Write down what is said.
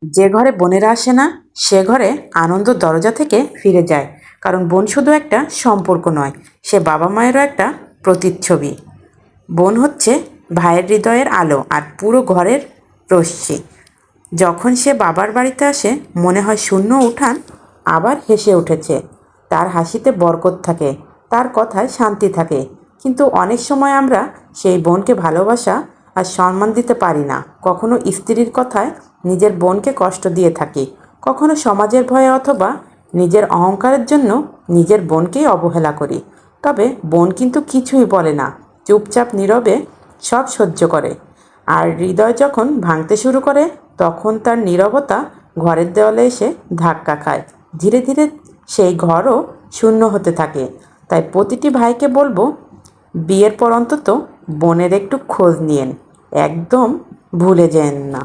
যে ঘরে বোনেরা আসে না সে ঘরে আনন্দ দরজা থেকে ফিরে যায়, কারণ বোন শুধু একটা সম্পর্ক নয়, সে বাবা মায়েরও একটা প্রতিচ্ছবি। বোন হচ্ছে ভাইয়ের হৃদয়ের আলো আর পুরো ঘরের রশ্মি। যখন সে বাবার বাড়িতে আসে মনে হয় শূন্য উঠান আবার হেসে উঠেছে। তার হাসিতে বরকত থাকে, তার কথায় শান্তি থাকে। কিন্তু অনেক সময় আমরা সেই বোনকে ভালোবাসা আর সম্মান দিতে পারি না। কখনো স্ত্রীর কথায় নিজের বোনকে কষ্ট দিয়ে থাকি, কখনো সমাজের ভয়ে অথবা নিজের অহংকারের জন্য নিজের বোনকেই অবহেলা করি। তবে বোন কিন্তু কিছুই বলে না, চুপচাপ নীরবে সব সহ্য করে। আর হৃদয় যখন ভাঙতে শুরু করে তখন তার নীরবতা ঘরের দেওয়ালে এসে ধাক্কা খায়। ধীরে ধীরে সেই ঘরও শূন্য হতে থাকে। তাই প্রতিটি ভাইকে বলবো, বিয়ের পর অন্তত বোনের একটু খোঁজ নিয়েন, একদম ভুলে যেন না।